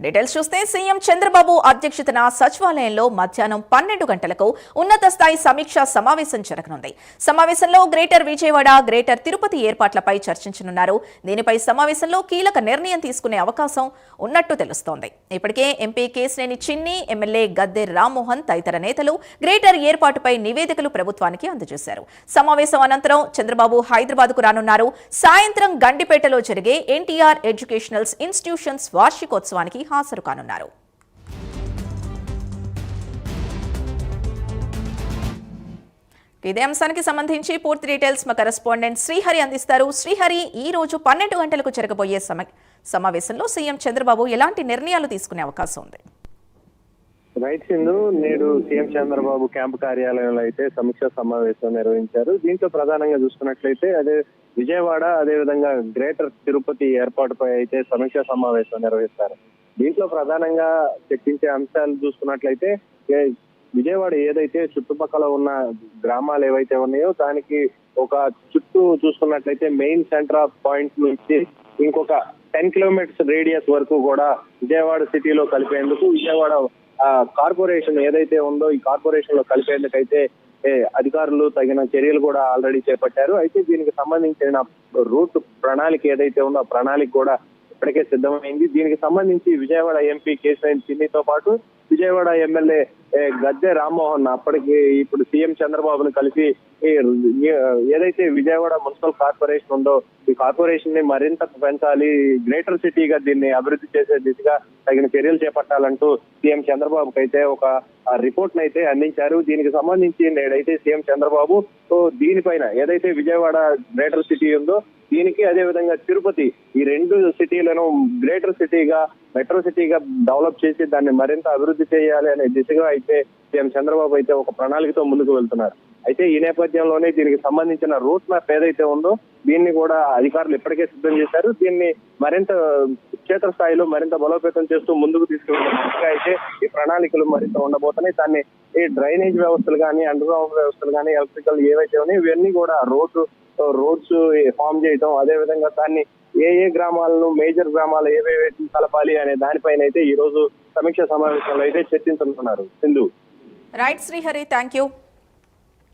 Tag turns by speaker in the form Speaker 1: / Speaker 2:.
Speaker 1: Details చూస్తే CM Chandrababu అధ్యక్షతన సచివాలయంలో మధ్యాహ్నం 12 గంటలకు ఉన్నత స్థాయి సమీక్షా సమావేశం జరగనుంది. సమావేశంలో గ్రేటర్ విజయవాడ, గ్రేటర్ తిరుపతి ఏర్పాట్లపై చర్చించనున్నారు. దీనిపై సమావేశంలో కీలక నిర్ణయం తీసుకునే అవకాశం ఉన్నట్టు తెలుస్తోంది. ఇప్పటికే ఎంపీ కేశినేని చిన్ని, ఎమ్మెల్యే గద్దె రామ్మోహన్ తదితర నేతలు గ్రేటర్ ఏర్పాటుపై నివేదికలు ప్రభుత్వానికి అందజేశారు. సమావేశం అనంతరం చంద్రబాబు హైదరాబాద్కు రానున్నారు. సాయంత్రం గండిపేటలో జరిగే ఎన్టీఆర్ ఎడ్యుకేషనల్ ఇన్స్టిట్యూషన్స్ వార్షికోత్సవానికి హాజరు కానున్నారు. ఇదే అంశానికి సంబంధించి పూర్తి డీటెయిల్స్ మా కరెస్పాండెంట్ శ్రీహరి అందిస్తారు. శ్రీహరి, ఈ రోజు 12 గంటలకు జరగబోయే సమావేశంలో సీఎం చంద్రబాబు ఎలాంటి నిర్ణయాలు తీసుకునే అవకాశం ఉంది?
Speaker 2: రైట్ సింధు, నేడు సీఎం చంద్రబాబు క్యాంపు కార్యాలయంలో అయితే సమీక్షా సమావేశం నిర్వహించారు. దీంట్లో ప్రధానంగా చూసుకున్నట్లయితే అదే విజయవాడ, అదేవిధంగా గ్రేటర్ తిరుపతి ఏర్పాటుపై అయితే సమీక్షా సమావేశం నిర్వహిస్తారు. దీంట్లో ప్రధానంగా చర్చించే అంశాలు చూసుకున్నట్లయితే విజయవాడ ఏదైతే చుట్టుపక్కల ఉన్న గ్రామాలు ఏవైతే ఉన్నాయో దానికి ఒక చుట్టూ చూసుకున్నట్లయితే మెయిన్ సెంటర్ ఆఫ్ పాయింట్ నుంచి ఇంకొక 10 కిలోమీటర్స్ రేడియస్ వరకు కూడా విజయవాడ సిటీలో కలిపేందుకు విజయవాడ కార్పొరేషన్ ఏదైతే ఉందో ఈ కార్పొరేషన్ లో కలిపేందుకైతే అధికారులు తగిన చర్యలు కూడా ఆల్రెడీ చేపట్టారు. అయితే దీనికి సంబంధించిన రూట్ ప్రణాళిక ఏదైతే ఉందో ఆ ప్రణాళిక కూడా ఇప్పటికే సిద్ధమైంది. దీనికి సంబంధించి విజయవాడ ఎంపీ కేశినేని చిన్నితో పాటు విజయవాడ ఎమ్మెల్యే గద్దె రామ్మోహన్ అప్పటికి ఇప్పుడు సీఎం చంద్రబాబును కలిసి ఏదైతే విజయవాడ మున్సిపల్ కార్పొరేషన్ ఉందో ఈ కార్పొరేషన్ ని మరింత పెంచాలి, గ్రేటర్ సిటీగా దీన్ని అభివృద్ధి చేసే దిశగా తగిన చర్యలు చేపట్టాలంటూ సీఎం చంద్రబాబుకి అయితే ఒక రిపోర్ట్ అయితే అందించారు. దీనికి సంబంధించి నేడైతే సీఎం చంద్రబాబు దీనిపైన ఏదైతే విజయవాడ గ్రేటర్ సిటీ ఉందో దీనికి అదే విధంగా తిరుపతి ఈ రెండు సిటీలను గ్రేటర్ సిటీగా, మెట్రో సిటీగా డెవలప్ చేసి దాన్ని మరింత అభివృద్ధి చేయాలి అనే దిశగా అయితే సీఎం చంద్రబాబు అయితే ఒక ప్రణాళికతో ముందుకు వెళ్తున్నారు. అయితే ఈ నేపథ్యంలోనే దీనికి సంబంధించిన రూట్ మ్యాప్ ఏదైతే ఉందో దీన్ని కూడా అధికారులు ఇప్పటికే సిద్ధం చేశారు. దీన్ని మరింత క్షేత్రస్థాయిలో మరింత బలోపేతం చేస్తూ ముందుకు తీసుకెళ్లే అయితే ఈ ప్రణాళికలు మరింత ఉండబోతున్నాయి. దాన్ని ఈ డ్రైనేజ్ వ్యవస్థలు కానీ, అండర్ గ్రౌండ్ వ్యవస్థలు కానీ, ఎలక్ట్రికల్ ఏవైతే ఉన్నాయో ఇవన్నీ కూడా రోడ్స్ ఫామ్ చేయడం, అదే విధంగా దాన్ని ఏ గ్రామాలను, మేజర్ గ్రామాలు ఏవేవి కలపాలి అనే దానిపైన అయితే ఈ రోజు సమీక్ష సమావేశంలో అయితే చర్చించుకుంటున్నారు. Sindhu.
Speaker 1: Right Srihari, thank you.